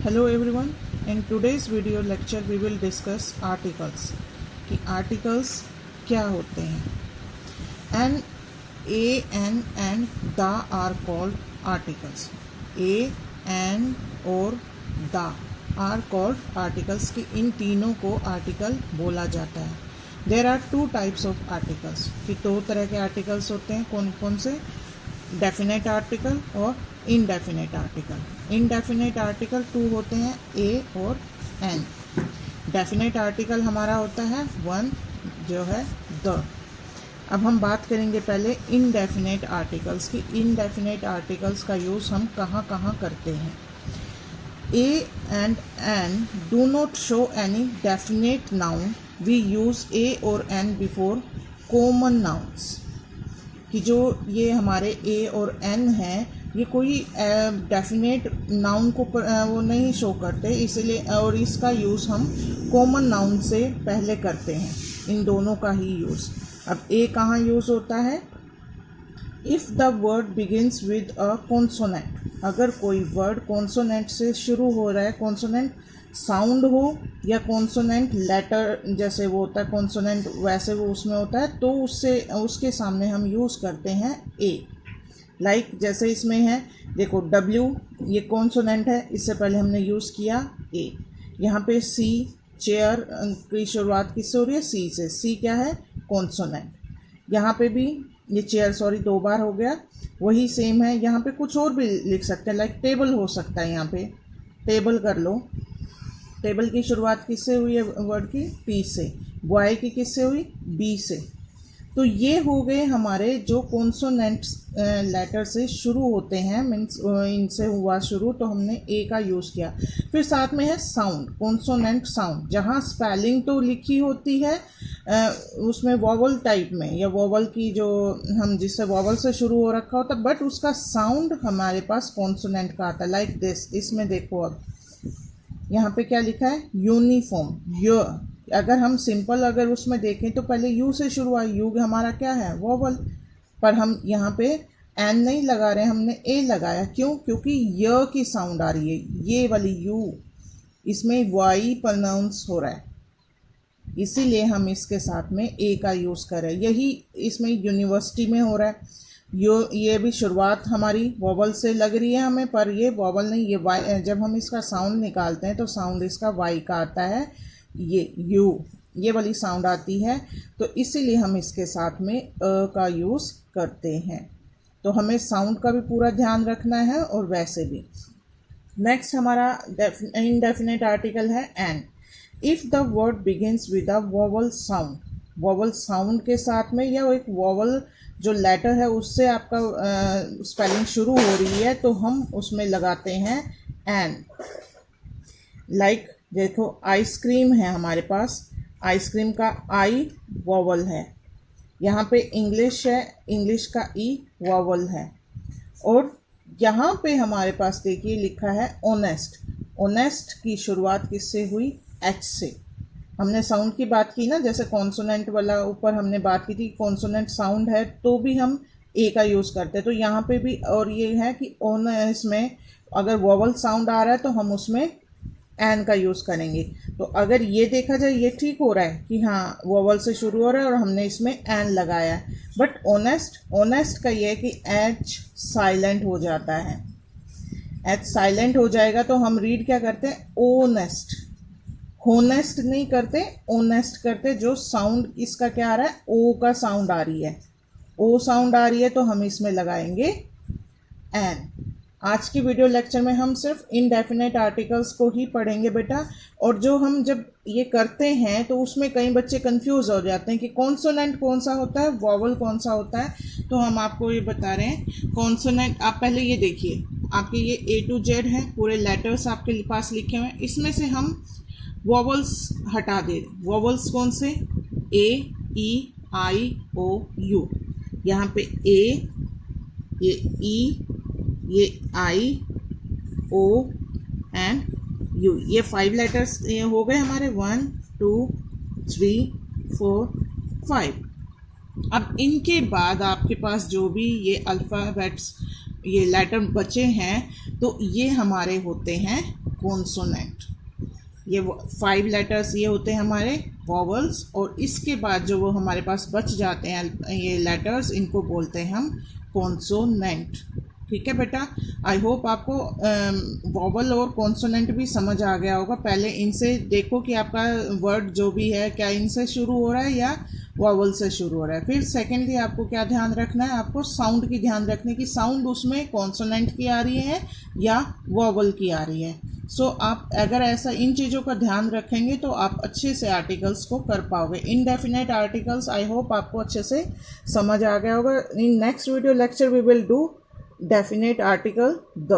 Hello everyone. In today's video lecture we will discuss articles कि articles क्या होते हैं. And a and the are called articles. A and और the are called articles कि इन तीनों को article बोला जाता है. There are two types of articles कि दो तरह के articles होते हैं. कौन कौन से? डेफिनेट आर्टिकल और indefinite article. Indefinite article to होते हैं ए और एन. डेफिनेट आर्टिकल हमारा होता है वन जो है द. अब हम बात करेंगे पहले इनडेफिनेट आर्टिकल्स की. इनडेफिनेट आर्टिकल्स का यूज़ हम कहाँ कहाँ करते हैं. A and an do not show any definite noun. We use a और एन बिफोर कॉमन नाउन्स. कि जो ये हमारे ए और एन हैं ये कोई डेफिनेट नाउन को वो नहीं शो करते, इसलिए और इसका यूज़ हम कॉमन नाउन से पहले करते हैं. इन दोनों का ही यूज़. अब ए कहाँ यूज़ होता है? If the word begins with a consonant. अगर कोई वर्ड कॉन्सोनेंट से शुरू हो रहा है, कॉन्सोनेंट साउंड हो या कॉन्सोनेंट लेटर जैसे वो होता है कॉन्सोनेंट वैसे वो उसमें होता है, तो उसके सामने हम यूज़ करते हैं ए. लाइक जैसे इसमें है देखो डब्ल्यू, ये कॉन्सोनेंट है, इससे पहले हमने यूज़ किया ए. यहाँ पे सी, चेयर की शुरुआत किससे हो रही है? सी से. सी क्या है? कॉन्सोनेंट. यहाँ पे भी ये चेयर दो बार हो गया, वही सेम है. यहाँ पे कुछ और भी लिख सकते हैं, लाइक टेबल हो सकता है. यहाँ पे टेबल कर लो. टेबल की शुरुआत किससे हुई है वर्ड की? पी से. बॉय की किससे हुई? बी से. तो ये हो गए हमारे जो कॉन्सोनेंट्स लेटर से शुरू होते हैं, मीन्स इनसे हुआ शुरू, तो हमने ए का यूज़ किया. फिर साथ में है साउंड, कॉन्सोनेंट साउंड. जहाँ स्पेलिंग तो लिखी होती है उसमें वॉवल टाइप में, या वॉवल की जो हम जिससे वॉवल से शुरू हो रखा होता है, बट उसका साउंड हमारे पास कॉन्सोनेंट का आता है. Like this. इसमें देखो अब यहाँ पे क्या लिखा है? यूनिफॉर्म. य. अगर हम सिंपल अगर उसमें देखें तो पहले यू से शुरू हुआ. यू हमारा क्या है? वॉवल. पर हम यहाँ पे एन नहीं लगा रहे हैं, हमने ए लगाया. क्यों? क्योंकि य की साउंड आ रही है. ये वाली यू इसमें वाई प्रोनाउंस हो रहा है, इसीलिए हम इसके साथ में ए का यूज़ कर रहे हैं. यही इसमें यूनिवर्सिटी में हो रहा है. ये भी शुरुआत हमारी वॉवल से लग रही है हमें, पर ये वॉवल नहीं, ये वाई. जब हम इसका साउंड निकालते हैं तो साउंड इसका वाई का आता है. ये यू, ये वाली साउंड आती है, तो इसीलिए हम इसके साथ में का यूज़ करते हैं. तो हमें साउंड का भी पूरा ध्यान रखना है और वैसे भी. नेक्स्ट हमारा इनडेफिनेट आर्टिकल है an. If the word begins with a vowel sound. Vowel sound के साथ में या एक वॉवल जो लेटर है उससे आपका स्पेलिंग शुरू हो रही है, तो हम उसमें लगाते हैं एन. लाइक देखो आइसक्रीम है हमारे पास. आइसक्रीम का आई वॉवल है. यहाँ पे इंग्लिश है, इंग्लिश का ई वॉवल है. और यहाँ पे हमारे पास देखिए लिखा है ऑनेस्ट. ऑनेस्ट की शुरुआत किससे हुई? एच से. हमने साउंड की बात की ना, जैसे कॉन्सोनेंट वाला ऊपर हमने बात की थी, कॉन्सोनेंट साउंड है तो भी हम ए का यूज़ करते हैं. तो यहाँ पे भी और ये है कि ऑनेस्ट में अगर वॉवल साउंड आ रहा है तो हम उसमें एन का यूज़ करेंगे. तो अगर ये देखा जाए ये ठीक हो रहा है कि हाँ वॉवल से शुरू हो रहा है और हमने इसमें एन लगाया है. बट ऑनेस्ट का ये है कि एच साइलेंट हो जाता है. एच साइलेंट हो जाएगा तो हम रीड क्या करते हैं? ओनेस्ट. होनेस्ट नहीं करते, ओनेस्ट करते. जो साउंड इसका क्या आ रहा है? ओ का साउंड आ रही है. ओ साउंड आ रही है तो हम इसमें लगाएंगे एन. आज की वीडियो लेक्चर में हम सिर्फ इनडेफिनेट आर्टिकल्स को ही पढ़ेंगे बेटा. और जो हम जब ये करते हैं तो उसमें कई बच्चे कंफ्यूज हो जाते हैं कि कॉन्सोनेंट कौन सा होता है, वॉवल कौन सा होता है. तो हम आपको ये बता रहे हैं कॉन्सोनेंट. आप पहले ये देखिए, आपके ये ए टू जेड है, पूरे लेटर्स आपके पास लिखे हुए हैं. इसमें से हम वॉवल्स हटा दे. वॉवल्स कौन से? ए, ई, आई, ओ, यू. यहाँ पे ए, ये ई, ये आई, ओ एंड यू. ये 5 लेटर्स ये हो गए हमारे. 1 2 3 4 5. अब इनके बाद आपके पास जो भी ये अल्फ़ाबेट्स ये लेटर बचे हैं तो ये हमारे होते हैं कॉन्सोनेंट। ये 5 लेटर्स ये होते हैं हमारे वॉवल्स, और इसके बाद जो वो हमारे पास बच जाते हैं ये लेटर्स, इनको बोलते हैं हम कॉन्सोनेंट। ठीक है बेटा, आई होप आपको वॉवल और कॉन्सोनेंट भी समझ आ गया होगा। पहले इनसे देखो कि आपका वर्ड जो भी है क्या इनसे शुरू हो रहा है या वॉवल से शुरू हो रहा है। फिर सेकेंडली आपको क्या ध्यान रखना है, आपको साउंड की ध्यान रखने की, साउंड उसमें कॉन्सोनेंट की आ रही है या वॉवल की आ रही है। सो आप अगर ऐसा इन चीज़ों का ध्यान रखेंगे तो आप अच्छे से आर्टिकल्स को कर पाओगे। इनडेफिनेट आर्टिकल्स आई होप आपको अच्छे से समझ आ गया होगा। In next video lecture we will do definite article the।